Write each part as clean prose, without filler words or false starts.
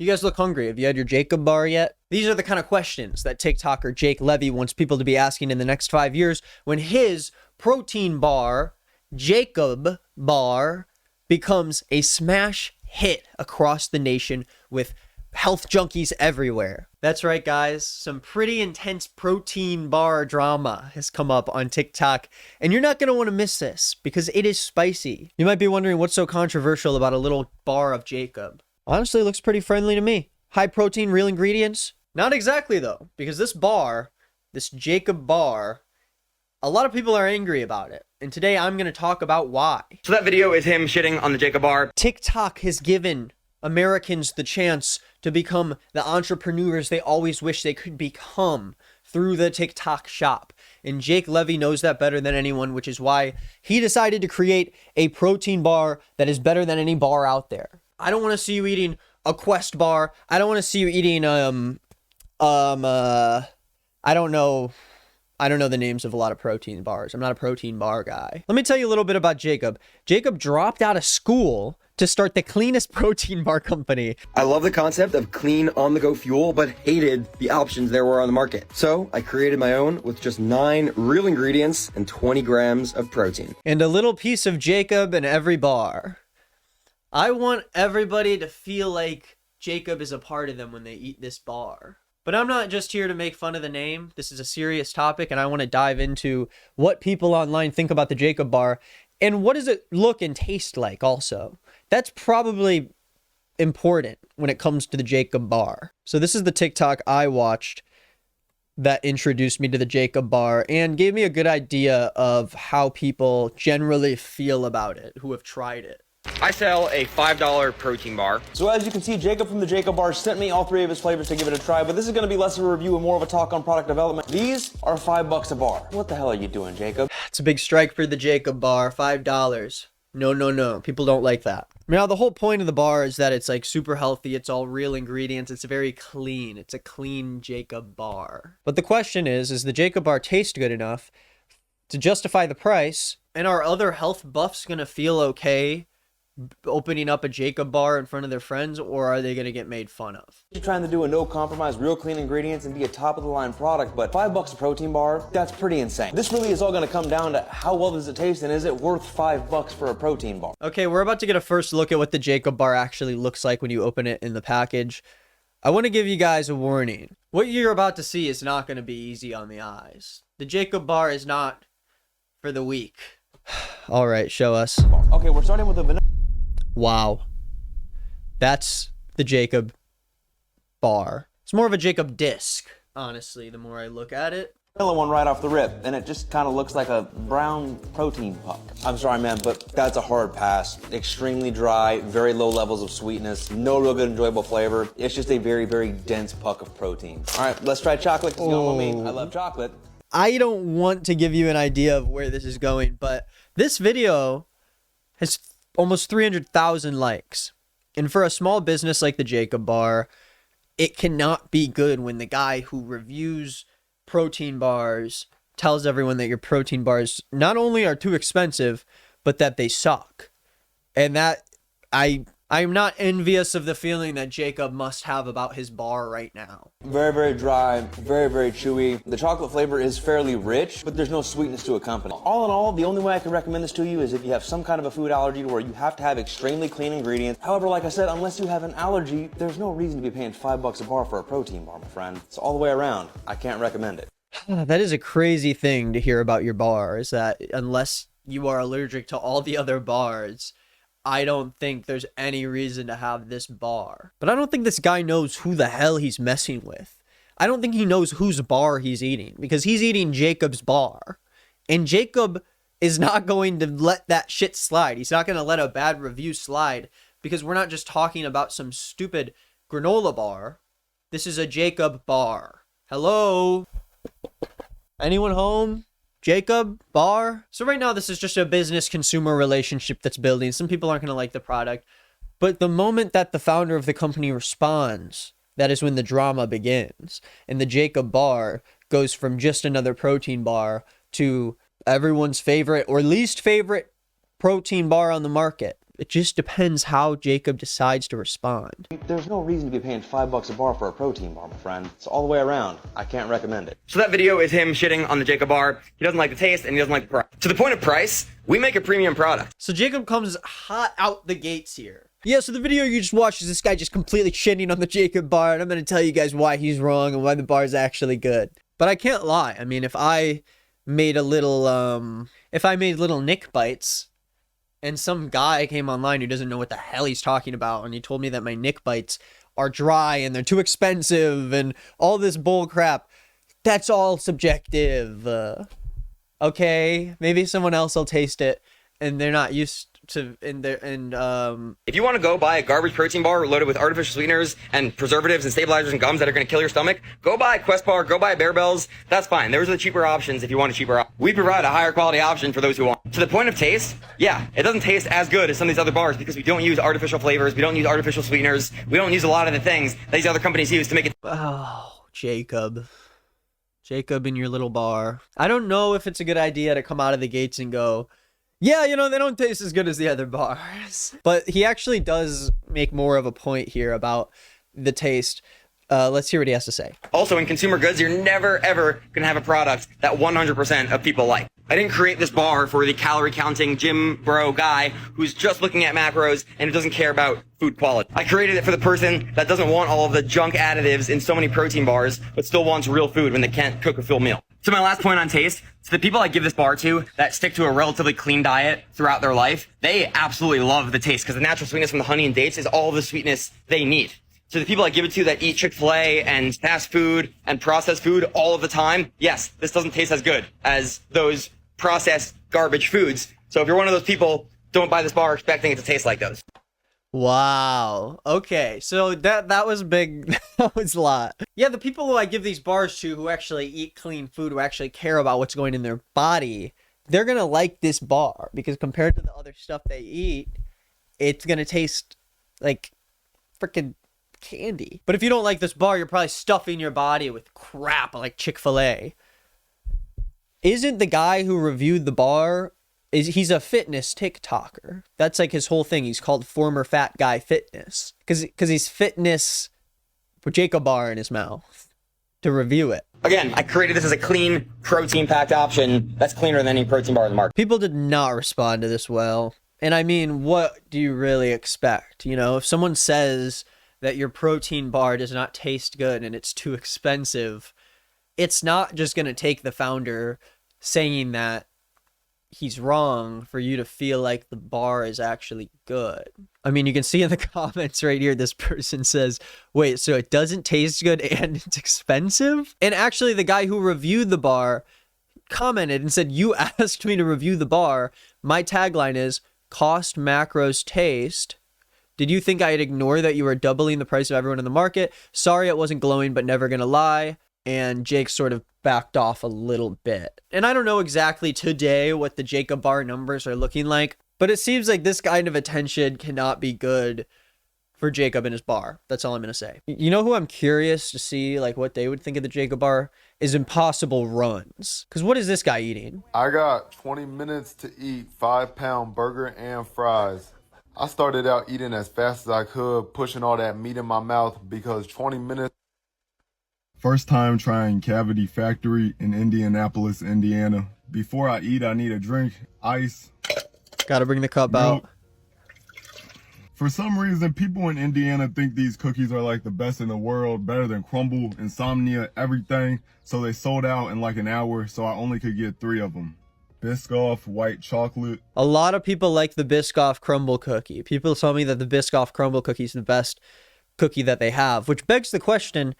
You guys look hungry. Have you had your Jacob bar yet? These are the kind of questions that TikToker Jake Levy wants people to be asking in the next 5 years when his protein bar, Jacob bar, becomes a smash hit across the nation with health junkies everywhere. That's right, guys. Some pretty intense protein bar drama has come up on TikTok, and you're not going to want to miss this because it is spicy. You might be wondering what's so controversial about a little bar of Jacob. Honestly, it looks pretty friendly to me. High protein, real ingredients? Not exactly, though, because this bar, this Jacob bar, a lot of people are angry about it. And today I'm going to talk about why. So that video is him shitting on the Jacob bar. TikTok has given Americans the chance to become the entrepreneurs they always wish they could become through the TikTok shop. And Jake Levy knows that better than anyone, which is why he decided to create a protein bar that is better than any bar out there. I don't want to see you eating a Quest bar. I don't want to see you eating, I don't know the names of a lot of protein bars. I'm not a protein bar guy. Let me tell you a little bit about Jacob. Jacob dropped out of school to start the cleanest protein bar company. I love the concept of clean on-the-go fuel, but hated the options there were on the market. So I created my own with just 9 real ingredients and 20 grams of protein. And a little piece of Jacob in every bar. I want everybody to feel like Jacob is a part of them when they eat this bar. But I'm not just here to make fun of the name. This is a serious topic, and I want to dive into what people online think about the Jacob bar and what does it look and taste like also. That's probably important when it comes to the Jacob bar. So this is the TikTok I watched that introduced me to the Jacob bar and gave me a good idea of how people generally feel about it who have tried it. I sell a $5 protein bar. So as you can see, Jacob from the Jacob bar sent me all 3 of his flavors to give it a try, but this is going to be less of a review and more of a talk on product development. These are $5 a bar. What the hell are you doing, Jacob? It's a big strike for the Jacob bar, $5. No. People don't like that. Now, the whole point of the bar is that it's like super healthy. It's all real ingredients. It's very clean. It's a clean Jacob bar. But the question is the Jacob bar taste good enough to justify the price? And are other health buffs going to feel okay opening up a Jacob bar in front of their friends, or are they going to get made fun of? You're trying to do a no compromise, real clean ingredients and be a top of the line product, but $5 a protein bar, that's pretty insane. This really is all going to come down to how well does it taste and is it worth $5 for a protein bar? Okay, we're about to get a first look at what the Jacob bar actually looks like when you open it in the package. I want to give you guys a warning. What you're about to see is not going to be easy on the eyes. The Jacob bar is not for the weak. All right, show us. Okay, we're starting with the vanilla. Wow. That's the Jacob bar. It's more of a Jacob disc, honestly, the more I look at it. One right off the rip, and it just kind of looks like a brown protein puck. I'm sorry, man, but that's a hard pass. Extremely dry, very low levels of sweetness, no real good enjoyable flavor. It's just a very, very dense puck of protein. All right, let's try chocolate, because you know me, I love chocolate. I don't want to give you an idea of where this is going, but this video has almost 300,000 likes. And for a small business like the Jacob bar, it cannot be good when the guy who reviews protein bars tells everyone that your protein bars not only are too expensive, but that they suck. And that I'm not envious of the feeling that Jacob must have about his bar right now. Very, very dry, very, very chewy. The chocolate flavor is fairly rich, but there's no sweetness to accompany. All in all, the only way I can recommend this to you is if you have some kind of a food allergy where you have to have extremely clean ingredients. However, like I said, unless you have an allergy, there's no reason to be paying $5 a bar for a protein bar, my friend. It's all the way around. I can't recommend it. That is a crazy thing to hear about your bar, is that unless you are allergic to all the other bars, I don't think there's any reason to have this bar. But I don't think this guy knows who the hell he's messing with. I don't think he knows whose bar he's eating, because he's eating Jacob's bar. And Jacob is not going to let that shit slide. He's not going to let a bad review slide, because we're not just talking about some stupid granola bar. This is a Jacob bar. Hello? Anyone home? Jacob bar? So right now, this is just a business-consumer relationship that's building. Some people aren't going to like the product. But the moment that the founder of the company responds, that is when the drama begins. And the Jacob bar goes from just another protein bar to everyone's favorite or least favorite protein bar on the market. It just depends how Jacob decides to respond. There's no reason to be paying $5 a bar for a protein bar, my friend. It's all the way around. I can't recommend it. So that video is him shitting on the Jacob bar. He doesn't like the taste and he doesn't like the price. To the point of price, we make a premium product. So Jacob comes hot out the gates here. Yeah, so the video you just watched is this guy just completely shitting on the Jacob bar, and I'm going to tell you guys why he's wrong and why the bar is actually good. But I can't lie. I mean, if I made little Nick bites and some guy came online who doesn't know what the hell he's talking about, and he told me that my Nick bites are dry and they're too expensive and all this bull crap, that's all subjective. Okay, maybe someone else will taste it and they're not used to If you want to go buy a garbage protein bar loaded with artificial sweeteners and preservatives and stabilizers and gums that are going to kill your stomach, go buy a Quest bar, go buy Bear Bells. That's fine. Those are the cheaper options if you want a cheaper option. We provide a higher quality option for those who want. To the point of taste, yeah, it doesn't taste as good as some of these other bars because we don't use artificial flavors, we don't use artificial sweeteners, we don't use a lot of the things that these other companies use to make it. Oh, Jacob in your little bar. I don't know if it's a good idea to come out of the gates and go, yeah, you know, they don't taste as good as the other bars. But he actually does make more of a point here about the taste. Let's hear what he has to say. Also, in consumer goods, you're never, ever going to have a product that 100% of people like. I didn't create this bar for the calorie counting gym bro guy who's just looking at macros and who doesn't care about food quality. I created it for the person that doesn't want all of the junk additives in so many protein bars, but still wants real food when they can't cook a full meal. So my last point on taste, to the people I give this bar to that stick to a relatively clean diet throughout their life, they absolutely love the taste because the natural sweetness from the honey and dates is all the sweetness they need. So the people I give it to that eat Chick-fil-A and fast food and processed food all of the time, yes, this doesn't taste as good as those processed garbage foods. So if you're one of those people, don't buy this bar expecting it to taste like those. Wow. Okay. So that was big. That was a lot. Yeah, the people who I give these bars to who actually eat clean food, who actually care about what's going in their body, they're going to like this bar because compared to the other stuff they eat, it's going to taste like freaking candy. But if you don't like this bar, you're probably stuffing your body with crap like Chick-fil-A. Isn't the guy who reviewed the bar, he's a fitness TikToker. That's like his whole thing. He's called Former Fat Guy Fitness because he's fitness with Jacob bar in his mouth to review it. Again, I created this as a clean, protein-packed option that's cleaner than any protein bar in the market. People did not respond to this well. And I mean, what do you really expect? You know, if someone says that your protein bar does not taste good and it's too expensive, it's not just going to take the founder saying that he's wrong for you to feel like the bar is actually good. I mean, you can see in the comments right here, this person says, wait, so it doesn't taste good and it's expensive? And actually the guy who reviewed the bar commented and said, you asked me to review the bar. My tagline is cost, macros, taste. Did you think I'd ignore that you were doubling the price of everyone in the market? Sorry, it wasn't glowing, but never gonna lie. And Jake sort of backed off a little bit. And I don't know exactly today what the Jacob bar numbers are looking like, but it seems like this kind of attention cannot be good for Jacob and his bar. That's all I'm going to say. You know who I'm curious to see, like, what they would think of the Jacob bar is Impossible Runs. Because what is this guy eating? I got 20 minutes to eat 5-pound burger and fries. I started out eating as fast as I could, pushing all that meat in my mouth because 20 minutes. First time trying Cavity Factory in Indianapolis, Indiana. Before I eat, I need a drink, ice. Gotta bring the cup out. For some reason, people in Indiana think these cookies are like the best in the world, better than Crumble, Insomnia, everything. So they sold out in like an hour, so I only could get 3 of them. Biscoff, white chocolate. A lot of people like the Biscoff crumble cookie. People tell me that the Biscoff crumble cookie is the best cookie that they have, which begs the question,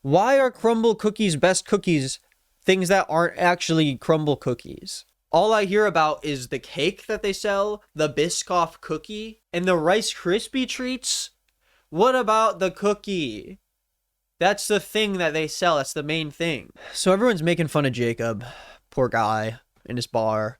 why are crumble cookies best cookies things that aren't actually crumble cookies? All I hear about is the cake that they sell, the Biscoff cookie, and the Rice Krispie treats. What about the cookie? That's the thing that they sell. That's the main thing. So everyone's making fun of Jacob, poor guy, in his bar.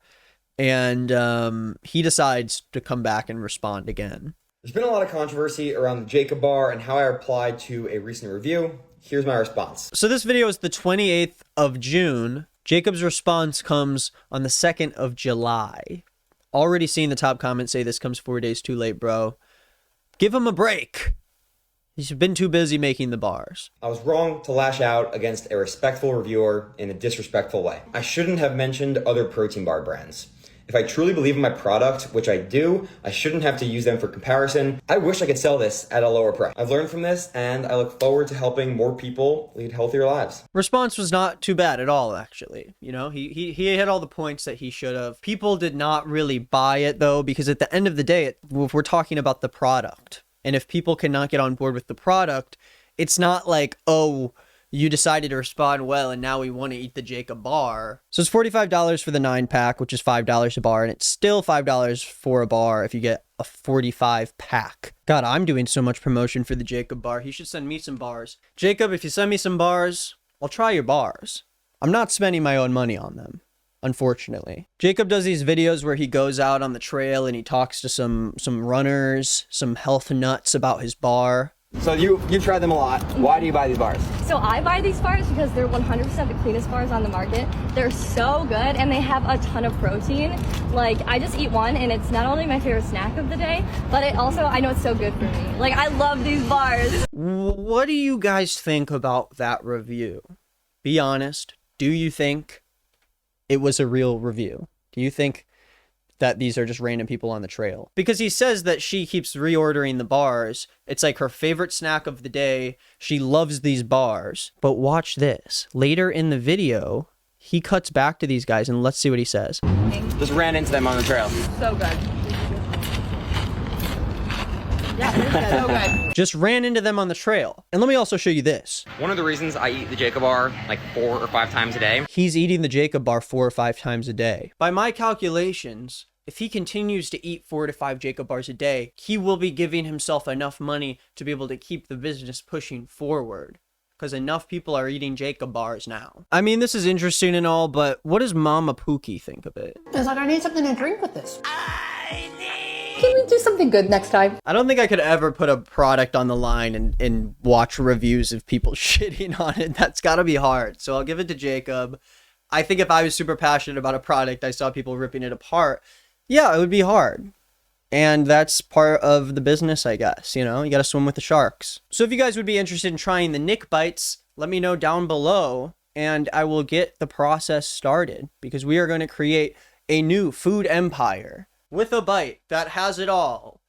And he decides to come back and respond again. There's been a lot of controversy around the Jacob bar and how I replied to a recent review. Here's my response. So this video is the 28th of June. Jacob's response comes on the 2nd of July. Already seeing the top comment say this comes 4 days too late, bro. Give him a break. He's been too busy making the bars. I was wrong to lash out against a respectful reviewer in a disrespectful way. I shouldn't have mentioned other protein bar brands. If I truly believe in my product, which I do, I shouldn't have to use them for comparison. I wish I could sell this at a lower price. I've learned from this, and I look forward to helping more people lead healthier lives. Response was not too bad at all, actually. You know, he hit all the points that he should have. People did not really buy it, though, because at the end of the day, we're talking about the product. And if people cannot get on board with the product, it's not like, oh, you decided to respond well and now we want to eat the Jacob bar. So it's $45 for the 9-pack, which is $5 a bar, and it's still $5 for a bar if you get a 45-pack. God, I'm doing so much promotion for the Jacob bar. He should send me some bars. Jacob, if you send me some bars, I'll try your bars. I'm not spending my own money on them, unfortunately. Jacob does these videos where he goes out on the trail and he talks to some runners, some health nuts about his bar. So you tried them a lot. Why do you buy these bars? So I buy these bars because they're 100% the cleanest bars on the market. They're so good and they have a ton of protein. Like, I just eat one and it's not only my favorite snack of the day, but it also, I know it's so good for me. Like, I love these bars. What do you guys think about that review? Be honest. Do you think it was a real review? Do you think that these are just random people on the trail? Because he says that she keeps reordering the bars. It's like her favorite snack of the day. She loves these bars. But watch this. Later in the video, he cuts back to these guys and let's see what he says. Just ran into them on the trail. So good. Yeah, they're so good. Just ran into them on the trail. And let me also show you this. One of the reasons I eat the Jacob bar like 4 or 5 times a day. He's eating the Jacob bar 4 or 5 times a day. By my calculations, if he continues to eat 4 to 5 Jacob bars a day, he will be giving himself enough money to be able to keep the business pushing forward. Because enough people are eating Jacob bars now. I mean, this is interesting and all, but what does Mama Pookie think of it? It's like, I need something to drink with this. Can we do something good next time? I don't think I could ever put a product on the line and watch reviews of people shitting on it. That's gotta be hard. So I'll give it to Jacob. I think if I was super passionate about a product, I saw people ripping it apart, yeah, it would be hard. And that's part of the business, I guess. You know, you gotta swim with the sharks. So if you guys would be interested in trying the Nick Bites, let me know down below and I will get the process started, because we are going to create a new food empire with a bite that has it all.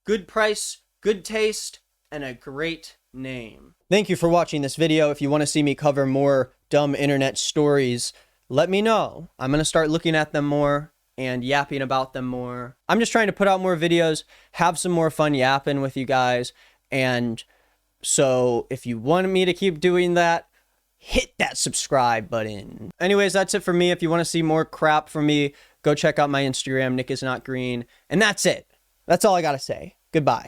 Good price, good taste, and a great name. Thank you for watching this video. If you want to see me cover more dumb internet stories, let me know. I'm going to start looking at them more and yapping about them more. I'm just trying to put out more videos, have some more fun yapping with you guys. And so if you want me to keep doing that, hit that subscribe button. Anyways, that's it for me. If you want to see more crap from me, go check out my Instagram, Nick is not green. And that's it. That's all I got to say. Goodbye.